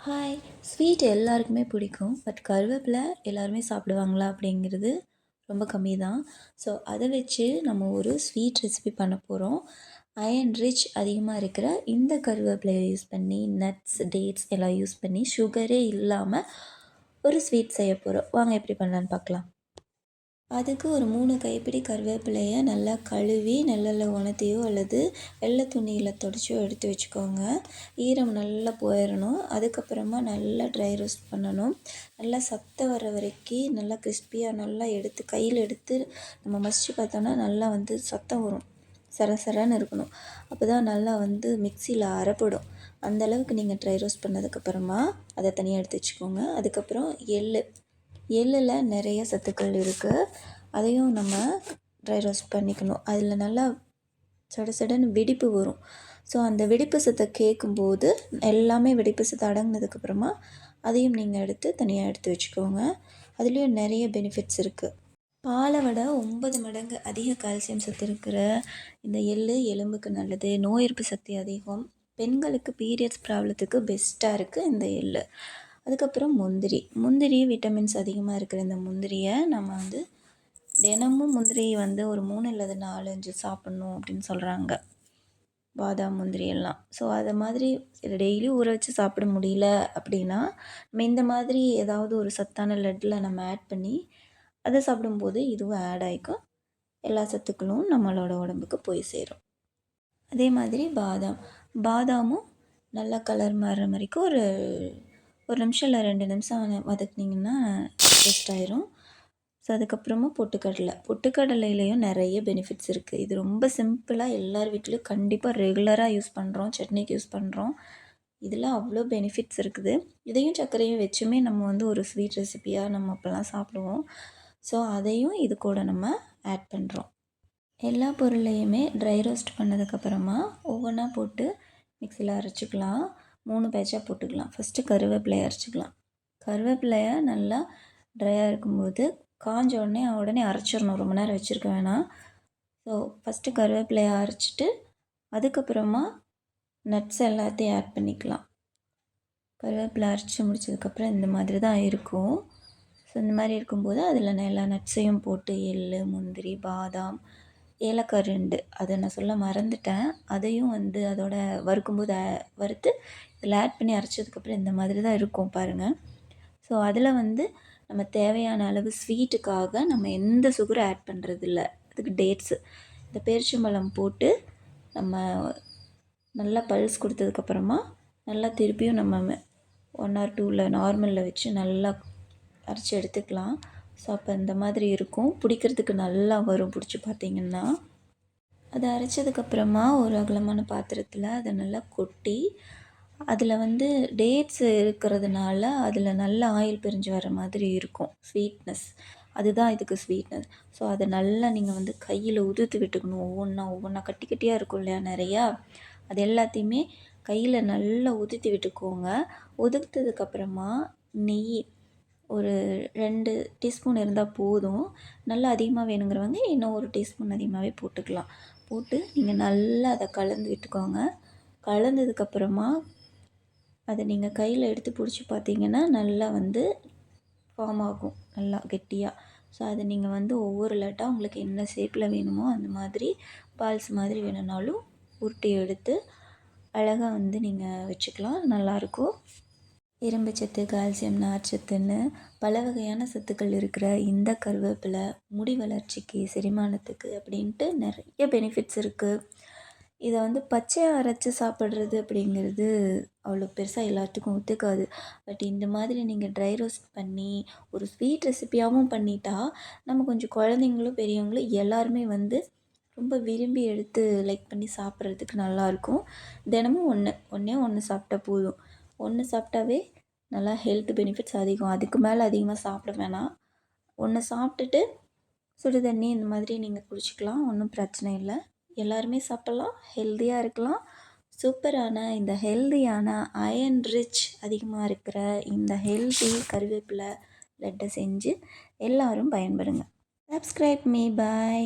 Hi! Sweet எல்லாருக்குமே பிடிக்கும். But கருவேப்பிலை எல்லாருமே சாப்பிடுவாங்களா? அப்படிங்கிறது ரொம்ப கம்மி தான். ஸோ அதை வச்சு நம்ம ஒரு ஸ்வீட் ரெசிபி பண்ண போகிறோம். அயர்ன் ரிச் அதிகமாக இருக்கிற இந்த கருவேப்பிலையை யூஸ் பண்ணி நட்ஸ், டேட்ஸ் எல்லாம் யூஸ் பண்ணி சுகரே இல்லாமல் ஒரு ஸ்வீட் செய்ய போகிறோம். வாங்க எப்படி பண்ணலான்னு பார்க்கலாம். அதுக்கு ஒரு 3 கைப்பிடி கருவேப்பிலையை நல்லா கழுவி நெழல்ல உணர்த்தியோ அல்லது வெள்ளை துணியில் துடைச்சோ எடுத்து வச்சுக்கோங்க. ஈரம் நல்லா போயிடணும். அதுக்கப்புறமா நல்லா ட்ரை ரோஸ்ட் பண்ணணும். நல்லா சத்தம் வர வரைக்கும் நல்லா கிறிஸ்பியாக நல்லா எடுத்து கையில் எடுத்து நம்ம மசிச்சு பார்த்தோன்னா நல்லா சத்தம் வரும். சரசரன்னு இருக்கணும். அப்போ தான் நல்லா மிக்சியில் அரைப்படும். அந்தளவுக்கு நீங்கள் ட்ரை ரோஸ்ட் பண்ணதுக்கப்புறமா அதை தனியாக எடுத்து வச்சுக்கோங்க. அதுக்கப்புறம் எள்ளில் நிறைய சத்துக்கள் இருக்குது. அதையும் நம்ம ட்ரை ரோஸ்ட் பண்ணிக்கணும். அதில் நல்லா சடன்னு வெடிப்பு வரும். ஸோ அந்த வெடிப்பு சத்தை கேட்கும்போது எல்லாமே வெடிப்பு சத்து அடங்கினதுக்கப்புறமா அதையும் நீங்கள் எடுத்து தனியாக எடுத்து வச்சுக்கோங்க. அதுலேயும் நிறைய பெனிஃபிட்ஸ் இருக்குது. பாலை விட 9 மடங்கு அதிக கால்சியம் சத்து இருக்கிற இந்த எலும்புக்கு நல்லது. நோய் எதிர்ப்பு சக்தி அதிகம். பெண்களுக்கு பீரியட்ஸ் ப்ராப்ளத்துக்கு பெஸ்ட்டாக இருக்குது இந்த அதுக்கப்புறம் முந்திரி விட்டமின்ஸ் அதிகமாக இருக்கிற இந்த முந்திரியை நம்ம தினமும் முந்திரி ஒரு 3 அல்லது 4, 5 சாப்பிட்ணும் அப்படின்னு சொல்கிறாங்க. பாதாம் முந்திரி எல்லாம். ஸோ அதை மாதிரி டெய்லி ஊற வச்சு சாப்பிட முடியல அப்படின்னா நம்ம இந்த மாதிரி ஏதாவது ஒரு சத்தான லட்டில் நம்ம ஆட் பண்ணி அதை சாப்பிடும்போது இதுவும் ஆட் ஆகிக்கும். எல்லா சத்துக்களும் நம்மளோட உடம்புக்கு போய் சேரும். அதே மாதிரி பாதாமும் நல்லா கலர் மாறுற மாதிரிக்கும் ஒரு நிமிஷம் இல்லை 2 நிமிஷம் வதக்குனிங்கன்னா டேஸ்ட் ஆயிரும். ஸோ அதுக்கப்புறமா பொட்டுக்கடலையிலையும் நிறைய பெனிஃபிட்ஸ் இருக்குது. இது ரொம்ப சிம்பிளாக எல்லார் வீட்லேயும் கண்டிப்பாக ரெகுலராக யூஸ் பண்ணுறோம். சட்னிக்கு யூஸ் பண்ணுறோம். இதில் அவ்வளோ பெனிஃபிட்ஸ் இருக்குது. இதையும் சர்க்கரையும் வச்சுமே நம்ம ஒரு ஸ்வீட் ரெசிப்பியாக நம்ம அப்போல்லாம் சாப்பிடுவோம். ஸோ அதையும் இது கூட நம்ம ஆட் பண்ணுறோம். எல்லா பொருளையுமே ட்ரை ரோஸ்ட் பண்ணதுக்கப்புறமா ஒவ்வொன்றா போட்டு மிக்சியில் அரைச்சிக்கலாம். 3 பேட்சாக போட்டுக்கலாம். ஃபஸ்ட்டு கருவேப்பிலையை அரைச்சிக்கலாம். கருவேப்பிலையை நல்லா ட்ரையாக இருக்கும்போது காஞ்ச உடனே அரைச்சிடணும். ரொம்ப நேரம் வச்சுருக்க வேணாம். ஸோ ஃபஸ்ட்டு கருவேப்பிலையை அரைச்சிட்டு அதுக்கப்புறமா நட்ஸ் எல்லாத்தையும் ஆட் பண்ணிக்கலாம். கருவேப்பிலை அரைச்சி முடிச்சதுக்கப்புறம் இந்த மாதிரி தான் இருக்கும். ஸோ இந்த மாதிரி இருக்கும்போது அதில் நான் எல்லா நட்ஸையும் போட்டு முந்திரி, பாதாம், ஏலக்காய் 2 அதை நான் சொல்ல மறந்துட்டேன். அதையும் அதோட வறுக்கும்போது வறுத்து இதில் ஆட் பண்ணி அரைச்சதுக்கப்புறம் இந்த மாதிரி தான் இருக்கும் பாருங்கள். ஸோ அதில் நம்ம தேவையான அளவு ஸ்வீட்டுக்காக நம்ம எந்த சுகரும் ஆட் பண்ணுறதில்ல. அதுக்கு டேட்ஸு இந்த பேரிச்சம்பழம் போட்டு நம்ம நல்லா பல்ஸ் கொடுத்ததுக்கப்புறமா நல்லா திருப்பியும் நம்ம 1 or 2 நார்மலில் வச்சு நல்லா அரைச்சி எடுத்துக்கலாம். ஸோ அப்போ இந்த மாதிரி இருக்கும். பிடிக்கிறதுக்கு நல்லா வரும். பிடிச்சி பார்த்திங்கன்னா அதை அரைச்சதுக்கப்புறமா ஒரு அகலமான பாத்திரத்தில் அதை நல்லா கொட்டி அதில் டேட்ஸ் இருக்கிறதுனால அதில் நல்ல ஆயில் பிரிஞ்சு வர மாதிரி இருக்கும். ஸ்வீட்னஸ் அதுதான் இதுக்கு ஸ்வீட்னஸ். ஸோ அதை நல்லா நீங்கள் கையில் உதுத்து விட்டுக்கணும். ஒவ்வொன்றா கட்டி கட்டியாக இருக்கும் இல்லையா நிறையா, அது எல்லாத்தையுமே கையில் நல்லா உதுத்தி விட்டுக்கோங்க. உதுத்ததுக்கப்புறமா நெய் ஒரு 2 டீஸ்பூன் இருந்தால் போதும். நல்லா அதிகமாக வேணுங்கிறவங்க இன்னும் 1 டீஸ்பூன் அதிகமாகவே போட்டுக்கலாம். போட்டு நீங்கள் நல்லா அதை கலந்து விட்டுக்கோங்க. கலந்ததுக்கப்புறமா அதை நீங்கள் கையில் எடுத்து பிடிச்சி பார்த்தீங்கன்னா நல்லா ஃபார்ம் ஆகும் நல்லா கெட்டியாக. ஸோ அதை நீங்கள் ஒவ்வொரு லட்டாக உங்களுக்கு என்ன ஷேப்பில் வேணுமோ அந்த மாதிரி பால்ஸ் மாதிரி வேணும்னாலும் உருட்டி எடுத்து அழகாக நீங்கள் வச்சுக்கலாம். நல்லாயிருக்கும். இரும்பு சத்து, கால்சியம், நார்ச்சத்துன்னு பல வகையான சத்துக்கள் இருக்கிற இந்த கருவேப்பிலை முடி வளர்ச்சிக்கு, செரிமானத்துக்கு அப்படின்ட்டு நிறைய பெனிஃபிட்ஸ் இருக்குது. இதை பச்சையாக அரைச்சி சாப்பிட்றது அப்படிங்கிறது அவ்வளோ பெருசாக எல்லாத்துக்கும் ஒத்துக்காது. பட் இந்த மாதிரி நீங்கள் ட்ரை ரோஸ்ட் பண்ணி ஒரு ஸ்வீட் ரெசிப்பியாகவும் பண்ணிட்டா நம்ம கொஞ்சம் குழந்தைங்களும் பெரியவங்களும் எல்லாருமே ரொம்ப விரும்பி எடுத்து லைக் பண்ணி சாப்பிட்றதுக்கு நல்லாயிருக்கும். தினமும் ஒன்றே சாப்பிட்டா போதும். 1 சாப்பிட்டாவே நல்லா ஹெல்த் பெனிஃபிட்ஸ் அதிகம். அதுக்கு மேலே அதிகமாக சாப்பிட வேணாம். 1 சாப்பிட்டுட்டு சுடு தண்ணி இந்த மாதிரி நீங்கள் குடிச்சிக்கலாம். ஒன்றும் பிரச்சனை இல்லை. எல்லாருமே சாப்பிட்லாம். ஹெல்த்தியாக இருக்கலாம். சூப்பரான இந்த ஹெல்த்தியான அயர்ன் ரிச் அதிகமாக இருக்கிற இந்த ஹெல்த்தி கருவேப்பிலை லட்டை செஞ்சு எல்லோரும் பயன்படுங்க. Subscribe me. பாய்.